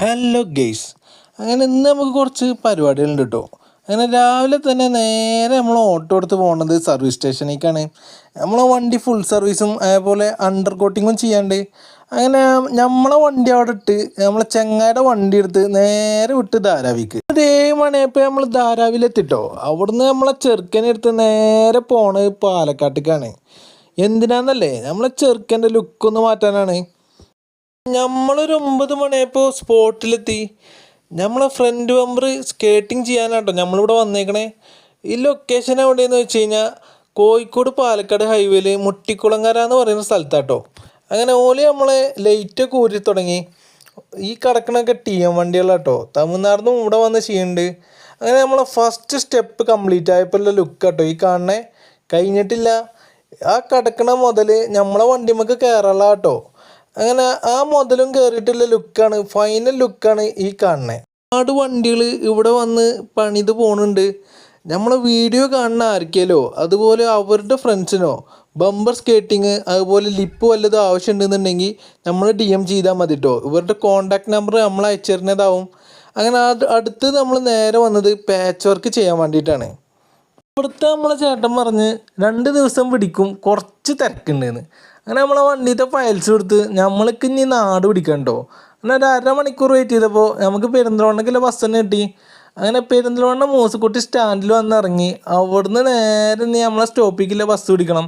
Hello guys, അങ്ങനെ ഇന്ന് നമുക്ക് കുറച്ച് പരിപാടികളുണ്ട് കേട്ടോ. അങ്ങനെ രാവിലെ തന്നെ നേരെ നമ്മൾ ഓട്ടോ എടുത്ത് പോകുന്നത് സർവീസ് സ്റ്റേഷനിലേക്കാണ്. നമ്മളെ വണ്ടി ഫുൾ സർവീസും അതേപോലെ അണ്ടർ കോട്ടിങ്ങും ചെയ്യാണ്ട് അങ്ങനെ നമ്മളെ വണ്ടി അവിടെ ഇട്ട് നമ്മളെ ചെങ്ങായുടെ വണ്ടി എടുത്ത് നേരെ വിട്ട് ധാരാവിക്ക്. 7 മണിയായപ്പോൾ നമ്മൾ ധാരാവിലെത്തിട്ടോ. അവിടുന്ന് നമ്മളെ ചെറുക്കനെ എടുത്ത് നേരെ പോണത് പാലക്കാട്ടേക്കാണ്. എന്തിനാന്നല്ലേ, നമ്മളെ ചെറുക്കൻ്റെ ലുക്കൊന്ന് മാറ്റാനാണ്. നമ്മളൊരു 9 മണിയായപ്പോൾ സ്പോട്ടിലെത്തി. നമ്മളെ ഫ്രണ്ട് ബമ്പർ സ്കേറ്റിംഗ് ചെയ്യാനാട്ടോ നമ്മളിവിടെ വന്നേക്കണേ. ഈ ലൊക്കേഷൻ എവിടെയെന്ന് വെച്ച് കഴിഞ്ഞാൽ കോഴിക്കോട് പാലക്കാട് ഹൈവേയിൽ മുട്ടിക്കുളങ്ങര എന്ന് പറയുന്ന സ്ഥലത്താട്ടോ. അങ്ങനെ ഓല് നമ്മളെ ലൈറ്റൊക്കെ ഊരി തുടങ്ങി. ഈ കിടക്കണൊക്കെ TM വണ്ടികളാട്ടോ, തമിഴ്നാട്ടിൽ നിന്നും ഇവിടെ വന്ന് ചെയ്യുന്നുണ്ട്. അങ്ങനെ നമ്മളെ ഫസ്റ്റ് സ്റ്റെപ്പ് കംപ്ലീറ്റ് ആയപ്പോൾ ലുക്ക് കേട്ടോ ഈ കാണണേ. കഴിഞ്ഞിട്ടില്ല, ആ കിടക്കണ മുതൽ നമ്മളെ വണ്ടിമ്മക്ക് കയറുള്ള കേട്ടോ. അങ്ങനെ ആ മുതലും കയറിയിട്ടുള്ള ലുക്കാണ്, ഫൈനൽ ലുക്കാണ് ഈ കാണുന്നത്. ഒരുപാട് വണ്ടികൾ ഇവിടെ വന്ന് പണിത് പോകുന്നുണ്ട്. നമ്മളെ വീഡിയോ കാണുന്ന ആർക്കേലോ അതുപോലെ അവരുടെ ഫ്രണ്ട്സിനോ ബമ്പർ സ്കേറ്റിങ് അതുപോലെ ലിപ്പ് വല്ലതും ആവശ്യമുണ്ടെന്നുണ്ടെങ്കിൽ നമ്മൾ DM ചെയ്താൽ മതി കേട്ടോ. ഇവരുടെ കോൺടാക്ട് നമ്പർ നമ്മൾ അയച്ചിരുന്നതാവും. അങ്ങനെ അടുത്ത് നമ്മൾ നേരെ വന്നത് പാച്ച് വർക്ക് ചെയ്യാൻ വേണ്ടിയിട്ടാണ്. ഇവിടുത്തെ നമ്മളെ ചേട്ടൻ പറഞ്ഞ് 2 ദിവസം പിടിക്കും, കുറച്ച് തിരക്കുണ്ടെന്ന്. അങ്ങനെ നമ്മളെ വണ്ടിയിലത്തെ ഫയൽസ് കൊടുത്ത് നമ്മൾക്ക് ഇനി നാട് പിടിക്കണ്ടോ. അങ്ങനെ ഒരു 1/2 മണിക്കൂർ വെയിറ്റ് ചെയ്തപ്പോൾ നമുക്ക് പെരിന്തൽമണ്ണയ്ക്കുള്ള ബസ് തന്നെ കിട്ടി. അങ്ങനെ പെരിന്തൽമണ്ണ മൂസക്കുട്ടി സ്റ്റാൻഡിൽ വന്ന് ഇറങ്ങി. അവിടുന്ന് നേരെ ഇനി നമ്മളെ സ്റ്റോപ്പിലേക്കുള്ള ബസ് പിടിക്കണം.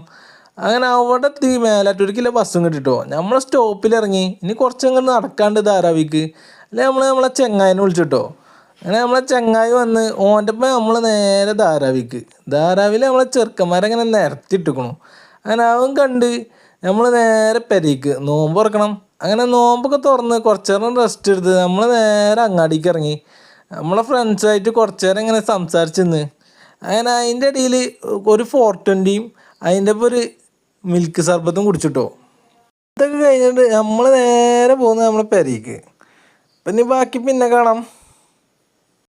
അങ്ങനെ അവിടെ എത്തി മേലാറ്റൂർക്കുള്ള ബസ്സും കിട്ടിട്ടോ. നമ്മളെ സ്റ്റോപ്പിലിറങ്ങി. ഇനി കുറച്ചങ്ങ് നടക്കാണ്ട് ധാരാവിക്ക്. അല്ലെ നമ്മളെ ചെങ്ങായിനെ വിളിച്ചിട്ടോ. അങ്ങനെ നമ്മളെ ചങ്ങായി വന്ന് ഓൻ്റെ ഒപ്പം നമ്മൾ നേരെ ധാരാവിൽ നമ്മളെ ചെറുക്കന്മാരങ്ങനെ നിരത്തിയിട്ടിക്കണു. അങ്ങനെ അവൻ കണ്ട് നമ്മൾ നേരെ പെരേക്ക് നോമ്പ് തുറക്കണം. അങ്ങനെ നോമ്പൊക്കെ തുറന്ന് കുറച്ച് നേരം റെസ്റ്റ് എടുത്ത് നമ്മൾ നേരെ അങ്ങാടിക്ക് ഇറങ്ങി. നമ്മളെ ഫ്രണ്ട്സായിട്ട് കുറച്ച് നേരം ഇങ്ങനെ സംസാരിച്ച് നിന്ന്. അങ്ങനെ അതിൻ്റെ ഇടയിൽ ഒരു 420യും അതിൻ്റെ ഒപ്പം ഒരു മിൽക്ക് സർബത്തും കുടിച്ചിട്ടോ. ഇതൊക്കെ കഴിഞ്ഞിട്ട് നമ്മൾ നേരെ പോകുന്നത് നമ്മളെ പെരേക്ക്. അപ്പം ഇനി ബാക്കി പിന്നെ കാണാം.